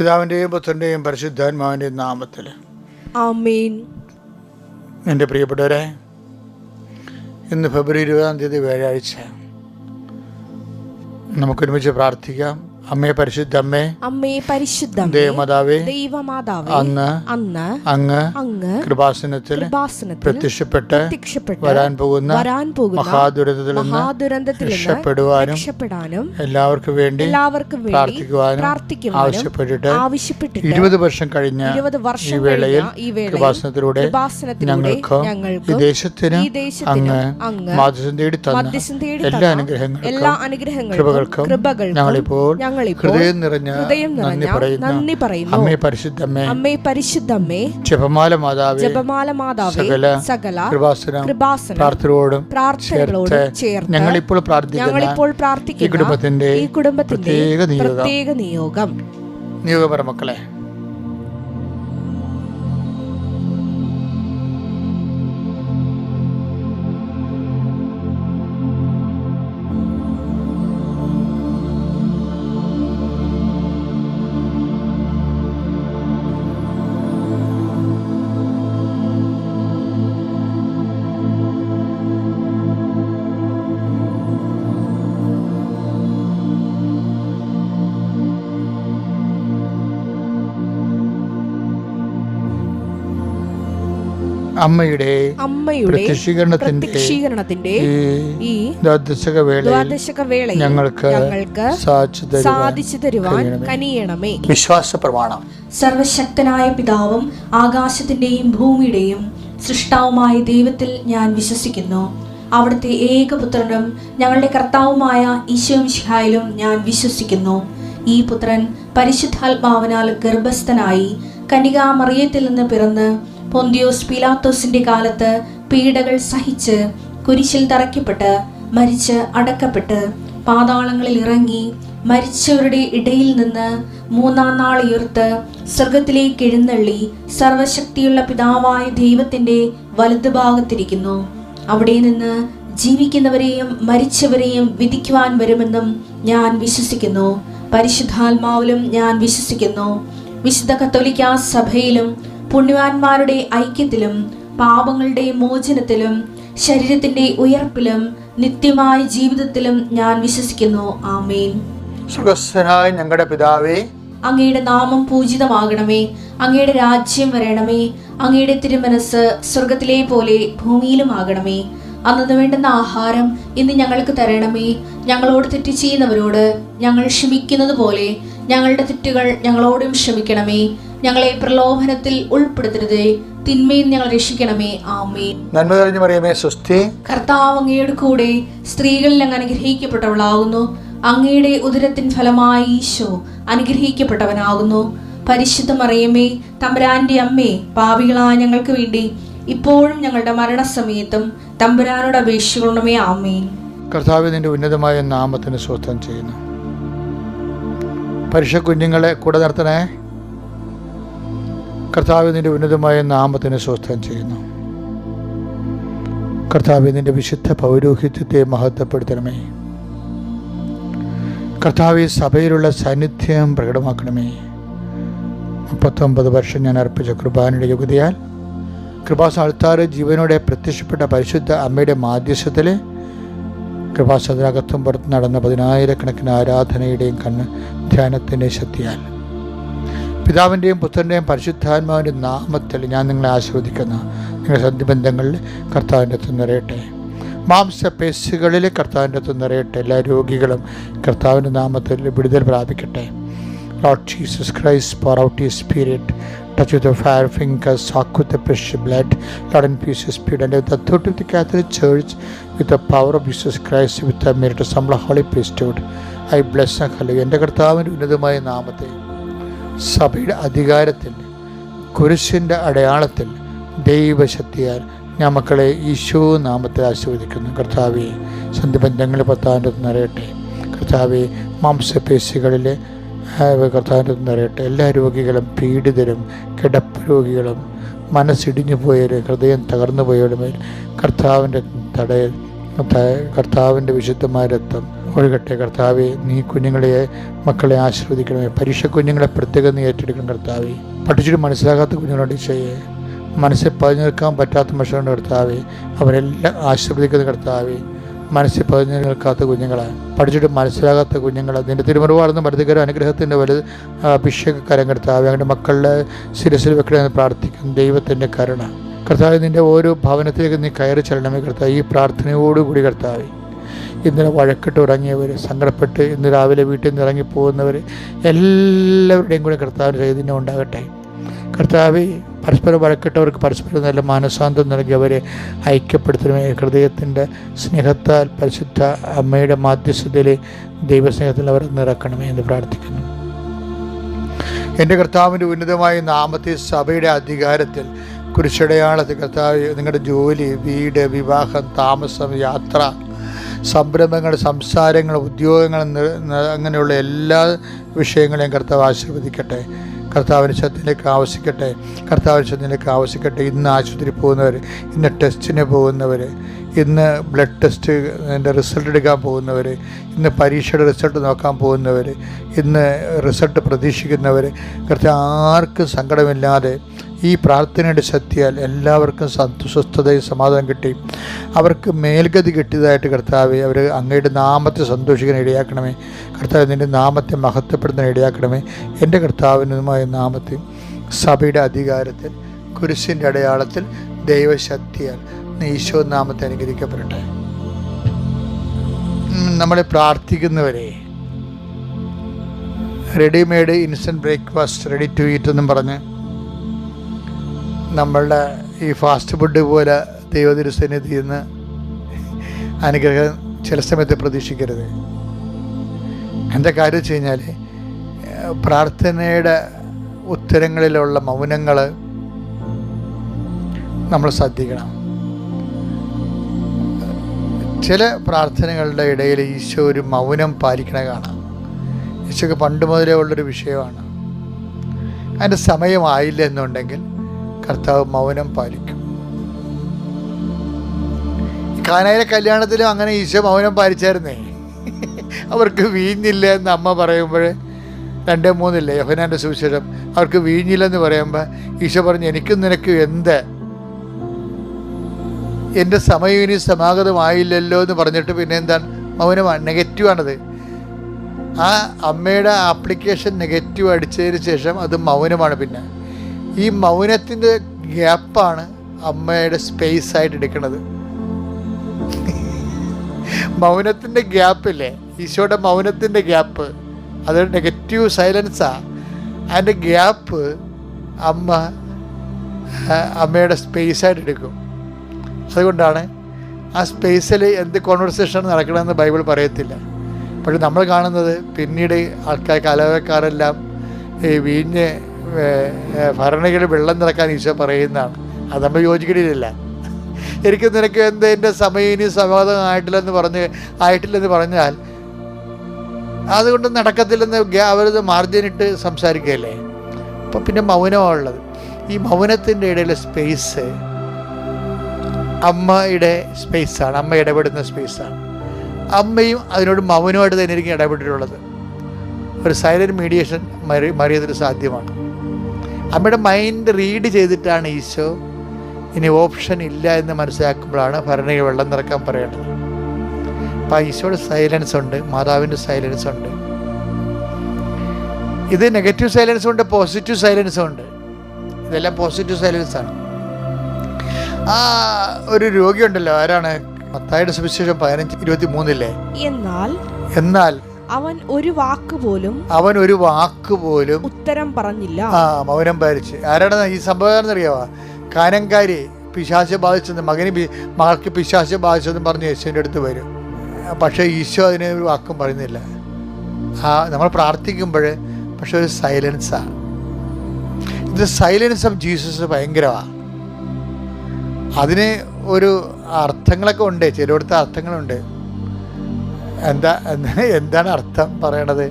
പിതാവിൻ്റെയും പുത്രൻ്റെയും പരിശുദ്ധാത്മാവിൻ്റെയും നാമത്തിൽ ആമേൻ. എൻ്റെ പ്രിയപ്പെട്ടവരെ, ഇന്ന് ഫെബ്രുവരി 20 വ്യാഴാഴ്ച നമുക്കൊരുമിച്ച് പ്രാർത്ഥിക്കാം. അമ്മേ പരിശുദ്ധ അമ്മേ, അമ്മേ പരിശുദ്ധ ദേവമാതാവേ, ദൈവമാതാവേ, അന്ന് അങ്ങ് കൃപാസനത്തിൽ പ്രത്യക്ഷപ്പെട്ട് വരാൻ പോകുന്ന മഹാദുരന്തത്തിൽ നിന്ന് രക്ഷപ്പെടുവാനും എല്ലാവർക്കും വേണ്ടി പ്രാർത്ഥിക്കുവാനും ആവശ്യപ്പെട്ടിട്ട് 20 വർഷം കഴിഞ്ഞ ഈ വേളയിൽ കൃപാസനത്തിലൂടെ ഞങ്ങൾക്ക് ഈ ദേശത്തിന് അങ്ങ് മാധ്യസ്ഥം തേടി തന്ന എല്ലാ അനുഗ്രഹങ്ങളും കൃപകൾക്കും ഞങ്ങളിപ്പോൾ ഹൃദയം നിറഞ്ഞ നന്ദി പറയുന്നു. അമ്മേ പരിശുദ്ധമ്മേ, ജപമാല മാതാവേ, സകല കൃപാസന പ്രാർത്ഥനകളോടും ചേർത്ത് ഞങ്ങളിപ്പോൾ പ്രാർത്ഥിക്കുന്ന ഈ കുടുംബത്തിന്റെ പ്രത്യേക നിയോഗം മക്കളെ, അമ്മയുടെ പ്രത്യക്ഷീകരണത്തിന്റെ ഈ ദ്വാദശകവേളയിൽ ഞങ്ങൾക്ക് സാധിച്ചു തരുവാൻ കനിയണമേ. വിശ്വാസ പ്രമാണം. സർവശക്തനായ പിതാവും ആകാശത്തിന്റെയും ഭൂമിയുടെയും സൃഷ്ടാവുമായ ദൈവത്തിൽ ഞാൻ വിശ്വസിക്കുന്നു. അവിടുത്തെ ഏകപുത്രനും ഞങ്ങളുടെ കർത്താവുമായ ഈശോമിശിഹായിലും ഞാൻ വിശ്വസിക്കുന്നു. ഈ പുത്രൻ പരിശുദ്ധാത്മാവിനാൽ ഗർഭസ്ഥനായി കന്യകാമറിയത്തിൽ നിന്ന് പിറന്ന് പൊന്തിയോസ് പീലാത്തോസിന്റെ കാലത്ത് പീഡകൾ സഹിച്ച് കുരിശിൽ തറയ്ക്കപ്പെട്ട് മരിച്ച് അടക്കപ്പെട്ട് പാതാളങ്ങളിൽ ഇറങ്ങി മരിച്ചവരുടെ ഇടയിൽ നിന്ന് 3-ാം നാൾ ഉയർത്ത് സ്വർഗത്തിലേക്ക് എഴുന്നള്ളി സർവശക്തിയുള്ള പിതാവായ ദൈവത്തിന്റെ വലതുഭാഗത്തിരിക്കുന്നു. അവിടെ നിന്ന് ജീവിക്കുന്നവരെയും മരിച്ചവരെയും വിധിക്കുവാൻ വരുമെന്നും ഞാൻ വിശ്വസിക്കുന്നു. പരിശുദ്ധാത്മാവിലും ഞാൻ വിശ്വസിക്കുന്നു. വിശുദ്ധ കത്തോലിക്കാ സഭയിലും പുണ്യവാന്മാരുടെ ഐക്യത്തിലും പാപങ്ങളുടെ മോചനത്തിലും ശരീരത്തിന്റെ ഉയർപ്പിലും നിത്യമായ ജീവിതത്തിലും ഞാൻ വിശ്വസിക്കുന്നു. ആമേൻ. സ്വർഗ്ഗസ്ഥനായ ഞങ്ങളുടെ പിതാവേ, അങ്ങയുടെ നാമം പൂജിതമാകണമേ. അങ്ങയുടെ രാജ്യം വരണമേ. അങ്ങയുടെ തിരുമനസ് സ്വർഗത്തിലെ പോലെ ഭൂമിയിലും ആകണമേ. അന്നു വേണ്ടുന്ന ആഹാരം ഇന്ന് ഞങ്ങൾക്ക് തരണമേ. ഞങ്ങളോട് തെറ്റ് ചെയ്യുന്നവരോട് ഞങ്ങൾ ക്ഷമിക്കുന്നത് പോലെ ഞങ്ങളുടെ തെറ്റുകൾ ഞങ്ങളോടും ക്ഷമിക്കണമേ. ഞങ്ങളെ പ്രലോഭനത്തിൽ ഉൾപ്പെടുത്തരുതേ, തിന്മയിൽ ഞങ്ങൾ രക്ഷിക്കണമേ. ആമേൻ. നന്മ നിറഞ്ഞ മറിയമേ, സ്വസ്തി. കർത്താവ് അങ്ങയുടെ കൂടെ സ്ത്രീകളിൽ അങ്ങ് അനുഗ്രഹിക്കപ്പെട്ടവളാകുന്നു. അങ്ങയുടെ ഉദരത്തിൻ ഫലമായി ഈശോ അനുഗ്രഹിക്കപ്പെട്ടവനാകുന്നു. പരിശുദ്ധ മറിയമേ, തമ്പുരാന്റെ അമ്മേ, പാപികളായ ഞങ്ങൾക്ക് വേണ്ടി ഇപ്പോഴും ഞങ്ങളുടെ മരണസമയത്തും തമ്പുരാനോട് അപേക്ഷിക്കണമേ. ആമേൻ. കർത്താവ് നിന്റെ ഉന്നതമായ നാമത്തിന് സ്വസ്ഥം ചെയ്യുന്നു. പരിശുദ്ധ കുഞ്ഞുങ്ങളെ കൂടെ നിർത്തണേ. കർത്താവ് നിന്റെ ഉന്നതമായ നാമത്തിന് സ്വസ്ഥം ചെയ്യുന്നു. കർത്താവ് നിന്റെ വിശുദ്ധ പൗരോഹിത്യത്തെ മഹത്വപ്പെടുത്തണമേ. കർത്താവ് സഭയിലുള്ള സാന്നിധ്യം പ്രകടമാക്കണമേ. 39 വർഷം ഞാൻ അർപ്പിച്ച കുർബാനയുടെ യോഗ്യതയാൽ കൃപാസ്ഥാനത്താറ് ജീവനോടെ പ്രത്യക്ഷപ്പെട്ട പരിശുദ്ധ അമ്മയുടെ മാധ്യസ്ഥത്തിൽ കൃപാസ്ഥാനത്തിനകത്തും പുറത്ത് നടന്ന 10,000-കണക്കിന് ആരാധനയുടെയും ധ്യാനത്തിൻ്റെ ശക്തിയാൽ പിതാവിൻ്റെയും പുത്രൻ്റെയും പരിശുദ്ധാത്മാവിൻ്റെ നാമത്തിൽ ഞാൻ നിങ്ങളെ ആശീർവദിക്കുന്ന നിങ്ങളുടെ സന്ധിബന്ധങ്ങളിൽ കർത്താവിൻ്റെ അടുത്ത് നിറയട്ടെ. മാംസപേശികളിൽ കർത്താവിൻ്റെ അടുത്ത് നിറയട്ടെ. എല്ലാ രോഗികളും കർത്താവിൻ്റെ നാമത്തിൽ വിടുതൽ പ്രാപിക്കട്ടെ. Lord Jesus Christ, pour out His Spirit, touch with the fire fingers, soak with the precious blood, Lord, and peace His Spirit, and with the authority of the Catholic Church, with the power of Jesus Christ, with the merit of some holy priesthood, I bless and hallelujah. എൻ്റെ കർത്താവിൻ്റെ ഉന്നതമായ നാമത്തെ സഭയുടെ അധികാരത്തിൽ കുരിശിൻ്റെ അടയാളത്തിൽ ദൈവശക്തിയാൽ ഞാൻ മക്കളെ ഈശോ നാമത്തെ ആശീർവദിക്കുന്നു. കർത്താവെ, സന്ധിബന്ധങ്ങളിൽ കർത്താവിൻ്റെ നിറയട്ടെ. കർത്താവെ, മാംസപേശികളിലെ കർത്താവിൻ്റെ നിറയട്ടെ. എല്ലാ രോഗികളും പീഡിതരും കിടപ്പ് രോഗികളും മനസ്സിടിഞ്ഞു പോയവരും ഹൃദയം തകർന്നു പോയവരുമേൽ കർത്താവിൻ്റെ തടയൽ കർത്താവിൻ്റെ വിശുദ്ധമായ രക്തം ഒഴുകട്ടെ കർത്താവെ. നീ മക്കളെ ആശീർവദിക്കണമേ. പരീക്ഷ കുഞ്ഞുങ്ങളെ പ്രത്യേകം നീ ഏറ്റെടുക്കണം കർത്താവെ. പഠിച്ചിട്ട് മനസ്സിലാകാത്ത കുഞ്ഞുങ്ങളോട് ചെയ്യേ, മനസ്സിൽ പതിഞ്ഞു നിൽക്കാൻ പറ്റാത്ത മനുഷ്യരുണ്ട് കർത്താവെ, അവരെല്ലാം ആശീർവദിക്കുന്ന കർത്താവെ. മനസ്സിൽ പതിഞ്ഞു നിൽക്കാത്ത കുഞ്ഞുങ്ങളെ, പഠിച്ചിട്ട് മനസ്സിലാകാത്ത കുഞ്ഞുങ്ങളെ നിൻ്റെ തിരുമുറിവാർന്ന മരുതുകരം അനുഗ്രഹത്തിൻ്റെ വലുത് അഭിഷേകക്കാരൻ കർത്താവെ, അങ്ങനെ മക്കളുടെ ശിരസിൽ വെക്കണമെന്ന് പ്രാർത്ഥിക്കും. ദൈവത്തിൻ്റെ കരുണ കർത്താവെ, നിൻ്റെ ഓരോ ഭവനത്തിലേക്ക് നീ കയറി ചെല്ലണമേ കർത്താവ്. ഈ പ്രാർത്ഥനയോടുകൂടി കർത്താവെ, ഇന്നലെ വഴക്കിട്ട് ഇറങ്ങിയവർ, സങ്കടപ്പെട്ട് ഇന്ന് രാവിലെ വീട്ടിൽ നിന്ന് ഇറങ്ങിപ്പോകുന്നവർ എല്ലാവരുടെയും കൂടെ കർത്താവിൻ്റെ ചൈതന്യം ഉണ്ടാകട്ടെ കർത്താവെ. പരസ്പരം വഴക്കിട്ടവർക്ക് പരസ്പരം നല്ല മാനസാന്തം നൽകി അവരെ ഐക്യപ്പെടുത്തണമേ. ഹൃദയത്തിൻ്റെ സ്നേഹത്താൽ പരിശുദ്ധ അമ്മയുടെ മാധ്യസ്ഥതയിൽ ദൈവസ്നേഹത്തിൽ അവർ നിറക്കണമേ എന്ന് പ്രാർത്ഥിക്കുന്നു. എൻ്റെ കർത്താവിൻ്റെ ഉന്നതമായ നാമത്തെ സഭയുടെ അധികാരത്തിൽ കുരിശടയാളത്തിൽ കർത്താവ്, നിങ്ങളുടെ ജോലി, വീട്, വിവാഹം, താമസം, യാത്ര, സംരംഭങ്ങൾ, സംസാരങ്ങൾ, ഉദ്യോഗങ്ങൾ, അങ്ങനെയുള്ള എല്ലാ വിഷയങ്ങളെയും കർത്താവ് ആശീർവദിക്കട്ടെ. കർത്താവിൻ്റെ ശക്തിയിലേക്ക് ആവശ്യിക്കട്ടെ. കർത്താവിൻ്റെ ശക്തിയിലേക്ക് ആവശ്യിക്കട്ടെ. ഇന്ന് ആശുപത്രി പോകുന്നവർ, ഇന്ന് ടെസ്റ്റിന് പോകുന്നവർ, ഇന്ന് ബ്ലഡ് ടെസ്റ്റ് റിസൾട്ട് എടുക്കാൻ പോകുന്നവർ, ഇന്ന് പരീക്ഷയുടെ റിസൾട്ട് നോക്കാൻ പോകുന്നവർ, ഇന്ന് റിസൾട്ട് പ്രതീക്ഷിക്കുന്നവർ, കർത്താവ് ആർക്കും സങ്കടമില്ലാതെ ഈ പ്രാർത്ഥനയുടെ ശക്തിയാൽ എല്ലാവർക്കും സ്വസ്ഥതയും സമാധാനം കിട്ടി അവർക്ക് മേൽഗതി കിട്ടിയതായിട്ട് കർത്താവെ, അവർ അങ്ങയുടെ നാമത്തെ സന്തോഷിക്കാൻ ഇടയാക്കണമേ കർത്താവ്. നിൻ്റെ നാമത്തെ മഹത്വപ്പെടുത്താൻ ഇടയാക്കണമേ. എൻ്റെ കർത്താവിനുമായ നാമത്തിൽ സഭയുടെ അധികാരത്തിൽ കുരിശിൻ്റെ അടയാളത്തിൽ ദൈവശക്തിയാൽ ഈശോ നാമത്തെ അനുഗ്രഹിക്കപ്പെടട്ടെ. നമ്മളെ പ്രാർത്ഥിക്കുന്നവരെ readymade instant breakfast ready to eat എന്നും പറഞ്ഞ് നമ്മളുടെ ഈ ഫാസ്റ്റ് ഫുഡ് പോലെ ദൈവതിരുസന്നിധിയിൽ നിന്ന് അനുഗ്രഹം ചില സമയത്ത് പ്രതീക്ഷിക്കരുത്. എന്താ കാര്യം വെച്ച് കഴിഞ്ഞാൽ, പ്രാർത്ഥനയുടെ ഉത്തരങ്ങളിലുള്ള മൗനങ്ങൾ നമ്മൾ ശ്രദ്ധിക്കണം. ചില പ്രാർത്ഥനകളുടെ ഇടയിൽ ഈശോ ഒരു മൗനം പാലിക്കണ കാണാം. ഈശോക്ക് പണ്ട് മുതലേ ഉള്ളൊരു വിഷയമാണ്. അതിൻ്റെ സമയമായില്ല എന്നുണ്ടെങ്കിൽ കർത്താവ് മൗനം പാലിക്കും. കാനായിലെ കല്യാണത്തിലും അങ്ങനെ ഈശോ മൗനം പാലിച്ചായിരുന്നേ. അവർക്ക് വീഞ്ഞില്ല എന്ന് അമ്മ പറയുമ്പോൾ 2:3 യോഹന്നാൻ്റെ സുവിശേഷം, അവർക്ക് വീഞ്ഞില്ലെന്ന് പറയുമ്പോൾ ഈശോ പറഞ്ഞു, എനിക്കും നിനക്കും എന്ത്, എൻ്റെ സമയം ഇനി സമാഗതമായില്ലല്ലോ എന്ന് പറഞ്ഞിട്ട് പിന്നെ എന്താണ്, മൗനമാണ്. നെഗറ്റീവാണത്. ആ അമ്മയുടെ ആപ്ലിക്കേഷൻ നെഗറ്റീവ് അടിച്ചതിന് ശേഷം അത് മൗനമാണ്. പിന്നെ ഈ മൗനത്തിൻ്റെ ഗ്യാപ്പാണ് അമ്മയുടെ സ്പേസ് ആയിട്ട് എടുക്കുന്നത്. മൗനത്തിൻ്റെ ഗ്യാപ്പില്ലേ, ഈശോയുടെ മൗനത്തിൻ്റെ ഗ്യാപ്പ്, അത് നെഗറ്റീവ് സൈലൻസാണ്. അതിൻ്റെ ഗ്യാപ്പ് അമ്മയുടെ സ്പേസായിട്ട് എടുക്കും. അതുകൊണ്ടാണ് ആ സ്പേസിൽ എന്ത് കോൺവെർസേഷൻ നടക്കണമെന്ന് ബൈബിൾ പറയത്തില്ല. പക്ഷെ നമ്മൾ കാണുന്നത് പിന്നീട് കലവക്കാരെല്ലാം ഈ വീഞ്ഞ് ഭരണികളിൽ വെള്ളം നിറക്കാൻ ഈശോ പറയുന്നതാണ്. അത് നമ്മൾ യോജിക്കണില്ല. എനിക്ക് നിനക്ക് എന്ത്, എൻ്റെ സമയം ഇനി സമാധാനമായിട്ടില്ലെന്ന് പറഞ്ഞാൽ അതുകൊണ്ട് നടക്കത്തില്ലെന്ന് അവരത് മാർജിനിട്ട് സംസാരിക്കുകയല്ലേ. അപ്പം പിന്നെ മൗനമാണുള്ളത്. ഈ മൗനത്തിൻ്റെ ഇടയിലെ സ്പേസ് അമ്മയുടെ സ്പേസാണ്, അമ്മ ഇടപെടുന്ന സ്പേസാണ്. അമ്മയും അതിനോട് മൗനമായിട്ട് തന്നെ ആയിരിക്കും ഇടപെട്ടിട്ടുള്ളത്. ഒരു സൈലൻറ്റ് മീഡിയേഷൻ മറിയതിന് സാധ്യമാണ്. അമ്മയുടെ മൈൻഡ് റീഡ് ചെയ്തിട്ടാണ് ഈശോ ഇനി ഓപ്ഷൻ ഇല്ല എന്ന് മനസ്സിലാക്കുമ്പോഴാണ് ഭരണിയിൽ വെള്ളം നിറക്കാൻ പറയേണ്ടത്. അപ്പം ഈശോയുടെ സൈലൻസ് ഉണ്ട്, മാതാവിൻ്റെ സൈലൻസ് ഉണ്ട്. ഇത് നെഗറ്റീവ് സൈലൻസും ഉണ്ട്, പോസിറ്റീവ് സൈലൻസും ഉണ്ട്. ഇതെല്ലാം പോസിറ്റീവ് സൈലൻസാണ്. ആ ഒരു രോഗിയുണ്ടല്ലോ, ആരാണ്? മത്തായിയുടെ സുവിശേഷം 15:23 എന്നാൽ അവൻ ഒരു വാക്ക് പോലും ഉത്തരം പറഞ്ഞില്ല. മൗനം പാലിച്ച്. ആരാണ് ഈ സംഭവം അറിയാവാ? കാനങ്കാരി പിശാച് ബാധിച്ചെന്ന്, മകൾക്ക് പിശാച് ബാധിച്ചെന്ന് പറഞ്ഞ് യേശുവിൻ്റെ അടുത്ത് വരും. പക്ഷേ ഈശോ അതിന് ഒരു വാക്കും പറയുന്നില്ല. നമ്മൾ പ്രാർത്ഥിക്കുമ്പോൾ പക്ഷെ ഒരു സൈലൻസാണ്. ഇത് സൈലൻസ് ഓഫ് ജീസസ് ഭയങ്കരമാണ്. അതിന് ഒരു അർത്ഥങ്ങളൊക്കെ ഉണ്ട്, ചിലയിടത്ത് അർത്ഥങ്ങളുണ്ട്. എന്താണ് അർത്ഥം പറയണത്?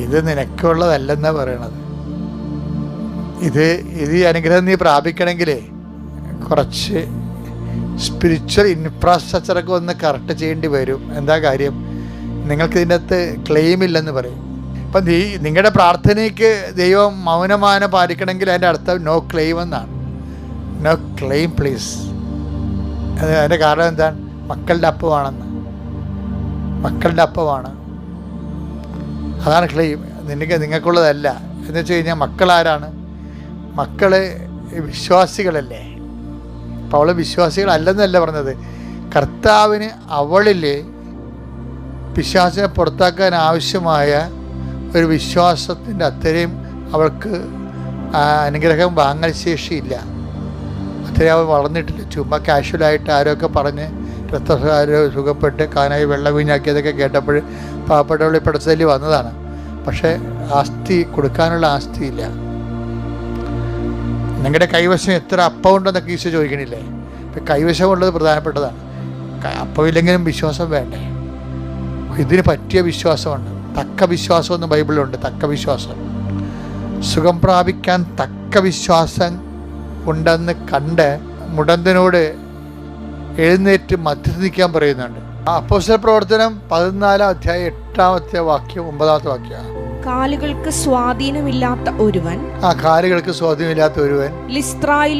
ഇത് നിനക്കുള്ളതല്ലെന്നാണ് പറയണത്. ഇത് ഈ അനുഗ്രഹം നീ പ്രാപിക്കണമെങ്കിലേ കുറച്ച് സ്പിരിച്വൽ ഇൻഫ്രാസ്ട്രക്ചറൊക്കെ ഒന്ന് കറക്റ്റ് ചെയ്യേണ്ടി വരും. എന്താ കാര്യം? നിങ്ങൾക്ക് ഇതിൻ്റെ അകത്ത് ക്ലെയിം ഇല്ലെന്ന് പറയും. അപ്പം നിങ്ങളുടെ പ്രാർത്ഥനയ്ക്ക് ദൈവം മൗനമാനം പാലിക്കണമെങ്കിൽ അതിൻ്റെ അർത്ഥം നോ ക്ലെയിം എന്നാണ്. No claim please. അതിൻ്റെ കാരണം എന്താണ്? മക്കളുടെ അപ്പമാണെന്ന്. മക്കളുടെ അപ്പമാണ്, അതാണ് ക്ലെയിം. നിങ്ങൾക്കുള്ളതല്ല എന്ന് വെച്ച് കഴിഞ്ഞാൽ മക്കളാരാണ്? മക്കൾ വിശ്വാസികളല്ലേ. അപ്പോൾ അവൾ വിശ്വാസികളല്ലെന്നല്ല പറഞ്ഞത്. കർത്താവിന് അവളിൽ പിശാചിനെ പുറത്താക്കാൻ ആവശ്യമായ ഒരു വിശ്വാസത്തിൻ്റെ അത്രയും അവൾക്ക് അനുഗ്രഹം വാങ്ങൽ ശേഷിയില്ല. അത്രയും അവൾ വളർന്നിട്ടില്ല. ചുമ്മാ കാഷ്വലായിട്ട് ആരൊക്കെ പറഞ്ഞ് സുഖപ്പെട്ട് കാനായി വെള്ളം വീഞ്ഞാക്കിയതൊക്കെ കേട്ടപ്പോൾ പാവപ്പെട്ടവൾ പടച്ചലി വന്നതാണ്. പക്ഷേ ആസ്തി കൊടുക്കാനുള്ള ആസ്തിയില്ല. നിങ്ങളുടെ കൈവശം എത്ര അപ്പം ഉണ്ടെന്നൊക്കെ ഈശോ ചോദിക്കണില്ലേ? ഇപ്പം കൈവശമുള്ളത് പ്രധാനപ്പെട്ടതാണ്. അപ്പമില്ലെങ്കിലും വിശ്വാസം വേണ്ടേ? ഇതിന് പറ്റിയ വിശ്വാസമുണ്ട്. തക്ക വിശ്വാസമൊന്നും ബൈബിളിലുണ്ട്. തക്ക വിശ്വാസം, സുഖം പ്രാപിക്കാൻ തക്ക വിശ്വാസം ഉണ്ടെന്ന് കണ്ട് മുടന്തനോട് എഴുന്നേറ്റ് മധ്യത്തിൽ നിൽക്കാൻ പറയുന്നുണ്ട്. അപ്പോസ്തല പ്രവർത്തനം 14 അധ്യായം 8-ാമത്തെ വാക്യം 9-ാമത്തെ വാക്യം. കാലുകൾക്ക് സ്വാധീനമില്ലാത്ത ഒരുവൻ, കാലുകൾക്ക് സ്വാധീനമില്ലാത്ത ഒരുവൻ ലിസ്ത്രായിൽ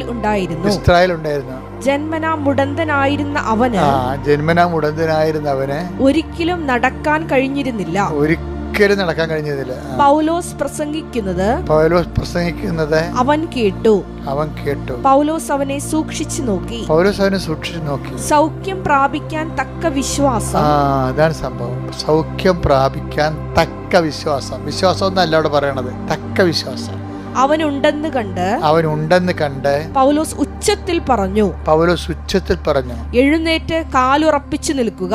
ഉണ്ടായിരുന്നു. ജന്മനാ മുടന്തനായിരുന്ന അവന് ഒരിക്കലും നടക്കാൻ കഴിഞ്ഞിരുന്നില്ല. പൗലോസ് പ്രസംഗിക്കുന്നത് അവൻ കേട്ടു. പൗലോസ് അവനെ സൂക്ഷിച്ചു നോക്കി. സൗഖ്യം പ്രാപിക്കാൻ തക്ക വിശ്വാസം. അതാണ് സംഭവം. സൗഖ്യം പ്രാപിക്കാൻ തക്ക വിശ്വാസം. വിശ്വാസം ഒന്നല്ല അവിടെ പറയണത്, തക്ക വിശ്വാസം. അവനുണ്ടെന്ന് കണ്ട് പൗലോസ് ഉച്ചത്തിൽ പറഞ്ഞു, എഴുന്നേറ്റ് കാലുറപ്പിച്ചു നിൽക്കുക.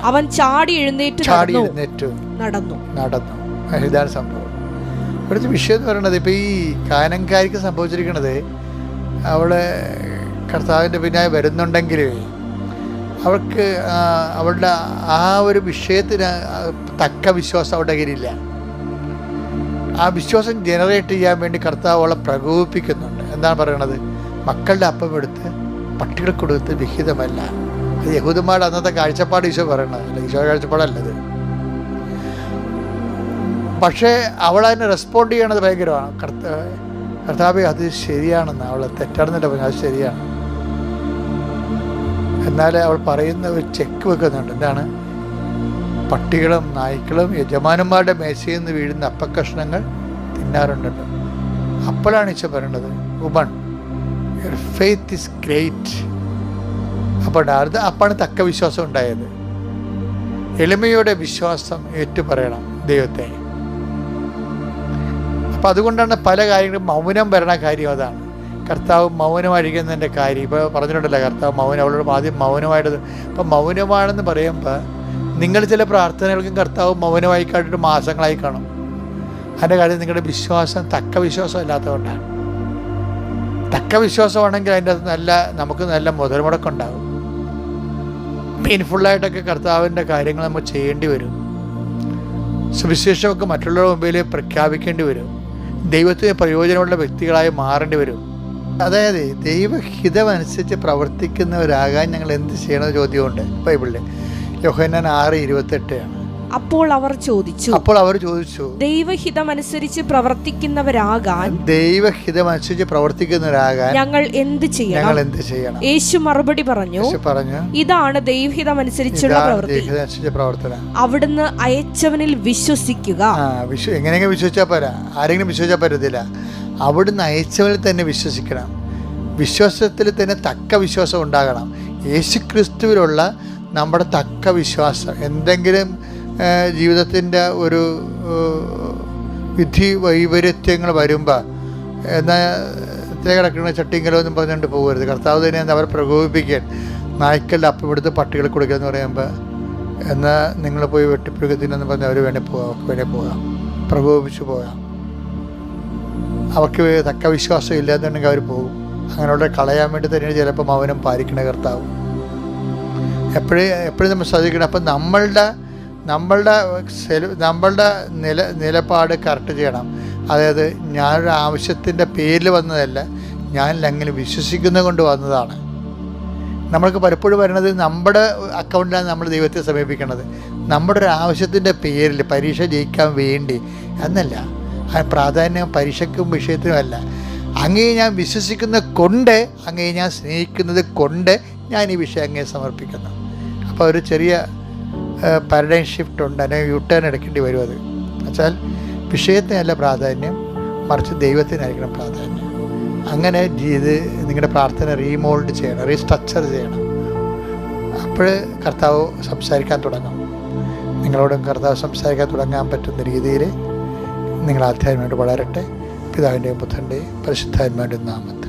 അവൻ ചാടി എഴുന്നേറ്റ് നടന്നു. ഇതാണ് സംഭവം. ഇവിടുത്തെ വിഷയം എന്ന് പറയുന്നത്, ഇപ്പൊ ഈ കാനങ്കാരിക്ക് സംഭവിച്ചിരിക്കുന്നത്, അവള് കർത്താവിന്റെ പിന്നാലെ വരുന്നുണ്ടെങ്കിൽ അവൾക്ക് അവളുടെ ആ ഒരു വിഷയത്തിന് തക്ക വിശ്വാസം അവളുടെ കയ്യിലില്ല. ആ വിശ്വാസം ജനറേറ്റ് ചെയ്യാൻ വേണ്ടി കർത്താവ് അവളെ പ്രകോപിപ്പിക്കുന്നുണ്ട്. എന്താണ് പറയണത്? മക്കളുടെ അപ്പം എടുത്ത് പട്ടികൾക്ക് കൊടുത്ത് വിഹിതമല്ല. അത് യഹൂദന്മാരുടെ അന്നത്തെ കാഴ്ചപ്പാട് ഈശോ പറയണത്, ഈശോ കാഴ്ചപ്പാടല്ലത്. പക്ഷേ അവൾ അതിനെ റെസ്പോണ്ട് ചെയ്യണത് ഭയങ്കരമാണ്. കർത്താവേ അത് ശരിയാണെന്ന്, അവൾ തെറ്റാണെന്നല്ല പറഞ്ഞു, അത് ശരിയാണ്. എന്നാൽ അവൾ പറയുന്ന ഒരു ചെക്ക് വെക്കുന്നുണ്ട്. എന്താണ്? പട്ടികളും നായ്ക്കളും യജമാനന്മാരുടെ മേശയിൽ നിന്ന് വീഴുന്ന അപ്പക്കഷ്ണങ്ങൾ തിന്നാറുണ്ടല്ലോ. അപ്പോഴാണ് ഈശോ പറയണത്, woman your faith is great. അപ്പോഴാണ് തക്ക വിശ്വാസം ഉണ്ടായത്. എളിമയോടെ വിശ്വാസം ഏറ്റുപറയണം ദൈവത്തെ. അപ്പം അതുകൊണ്ടാണ് പല കാര്യങ്ങളും മൗനം വരണ കാര്യം. അതാണ് കർത്താവ് മൗനമായിരിക്കുന്നതിൻ്റെ കാര്യം. ഇപ്പോൾ പറഞ്ഞിട്ടുണ്ടല്ലോ, കർത്താവ് മൗനം, അവളോട് ആദ്യം മൗനമായിട്ട്. അപ്പം മൗനമാണെന്ന് പറയുമ്പോൾ നിങ്ങൾ ചില പ്രാർത്ഥനകൾക്കും കർത്താവ് മൗനമായി കാട്ടിട്ട് മാസങ്ങളായി കാണും. അതിൻ്റെ കാര്യം നിങ്ങളുടെ വിശ്വാസം തക്ക വിശ്വാസം ഇല്ലാത്തതുകൊണ്ടാണ്. തക്ക വിശ്വാസമാണെങ്കിൽ അതിൻ്റെ അകത്ത് നമുക്ക് നല്ല മുതൽമുടക്കുണ്ടാകും. പെയിൻഫുള്ളായിട്ടൊക്കെ കർത്താവിൻ്റെ കാര്യങ്ങൾ നമ്മൾ ചെയ്യേണ്ടി വരും. സുവിശേഷമൊക്കെ മറ്റുള്ളവരുടെ മുമ്പിൽ പ്രഖ്യാപിക്കേണ്ടി വരും. ദൈവത്തിന് പ്രയോജനമുള്ള വ്യക്തികളായി മാറേണ്ടി വരും. അതായത് ദൈവഹിതമനുസരിച്ച് പ്രവർത്തിക്കുന്നവരാകാൻ ഞങ്ങൾ എന്ത് ചെയ്യണമെന്ന് ചോദ്യമുണ്ട് ബൈബിളിൽ. യോഹന്നാൻ 6:28 ആണ്. അപ്പോൾ അവർ ചോദിച്ചു, ദൈവഹിതമനുസരിച്ച് പ്രവർത്തിക്കുന്നവരാകാൻ ഞങ്ങൾ എന്ത് ചെയ്യണം? യേശു മറുപടി പറഞ്ഞു, ഇതാണ് ദൈവഹിതമനുസരിച്ചുള്ള പ്രവർത്തനം. അവിടുന്ന് അയച്ചവനിൽ വിശ്വസിക്കുക. എങ്ങനെയെങ്കിലും വിശ്വസിച്ചാൽ പോരാ, ആരെങ്കിലും വിശ്വസിച്ചാൽ പറ്റത്തില്ല. അവിടുന്ന് അയച്ചവനിൽ തന്നെ വിശ്വസിക്കണം. വിശ്വാസത്തിൽ തന്നെ തക്ക വിശ്വാസം ഉണ്ടാകണം. യേശുക്രിസ്തുവിലുള്ള നമ്മുടെ തക്ക വിശ്വാസം. എന്തെങ്കിലും ജീവിതത്തിൻ്റെ ഒരു വിധി വൈപരീത്യങ്ങൾ വരുമ്പോൾ എന്നാൽ കിടക്കുന്ന ചട്ടിങ്കലോ എന്നും പറഞ്ഞുകൊണ്ട് പോകരുത്. കർത്താവ് തന്നെ അവരെ പ്രകോപിപ്പിക്കാൻ, നായ്ക്കളുടെ അപ്പം എടുത്ത് പട്ടികൾ കൊടുക്കുക എന്ന് പറയുമ്പോൾ എന്നാൽ നിങ്ങൾ പോയി വെട്ടിപ്പിടുക്കത്തിനെന്ന് പറഞ്ഞാൽ അവർ വേണേൽ പോകാം, പ്രകോപിപ്പിച്ച് പോകാം. അവർക്ക് തക്ക വിശ്വാസം ഇല്ലാന്നുണ്ടെങ്കിൽ അവർ പോകും. അങ്ങനെയുള്ള കളയാൻ വേണ്ടി തന്നെയാണ് ചിലപ്പോൾ മൗനം പാലിക്കണ കർത്താവ്. എപ്പോഴും നമ്മൾ ശ്രദ്ധിക്കണം. അപ്പം നമ്മളുടെ നിലപാട് കറക്റ്റ് ചെയ്യണം. അതായത് ഞാനൊരു ആവശ്യത്തിൻ്റെ പേരിൽ വന്നതല്ല, ഞാൻ അങ്ങനെ വിശ്വസിക്കുന്നത് കൊണ്ട് വന്നതാണ്. നമ്മൾക്ക് പലപ്പോഴും വരുന്നത് നമ്മുടെ അക്കൗണ്ടിലാണ് നമ്മൾ ദൈവത്തെ സമീപിക്കുന്നത്. നമ്മുടെ ഒരു ആവശ്യത്തിൻ്റെ പേരിൽ പരീക്ഷ ജയിക്കാൻ വേണ്ടി എന്നല്ല. ആ പ്രാധാന്യം പരീക്ഷയ്ക്കും വിഷയത്തിനുമല്ല. അങ്ങേ ഞാൻ വിശ്വസിക്കുന്ന കൊണ്ട്, അങ്ങേ ഞാൻ സ്നേഹിക്കുന്നത് കൊണ്ട് ഞാൻ ഈ വിഷയം അങ്ങേ സമർപ്പിക്കുന്നു. അപ്പോൾ ഒരു ചെറിയ പാരഡൈം ഷിഫ്റ്റ് ഉണ്ട്, അല്ലെങ്കിൽ യു ടേൺ എടുക്കേണ്ടി വരും. അത് വെച്ചാൽ വിഷയത്തിനല്ല പ്രാധാന്യം, മറിച്ച് ദൈവത്തിനായിരിക്കണം പ്രാധാന്യം. അങ്ങനെ ഇത് നിങ്ങളുടെ പ്രാർത്ഥന റീമോൾഡ് ചെയ്യണം, റീസ്ട്രക്ചർ ചെയ്യണം. അപ്പോൾ കർത്താവ് സംസാരിക്കാൻ തുടങ്ങും. നിങ്ങളോടും കർത്താവ് സംസാരിക്കാൻ തുടങ്ങാൻ പറ്റുന്ന രീതിയിൽ നിങ്ങൾ ആധ്യാത്മികമായിട്ട് വളരട്ടെ. പിതാവിൻ്റെയും പുത്രൻ്റെയും പരിശുദ്ധാത്മാവിൻ്റെയും നാമത്തിൽ.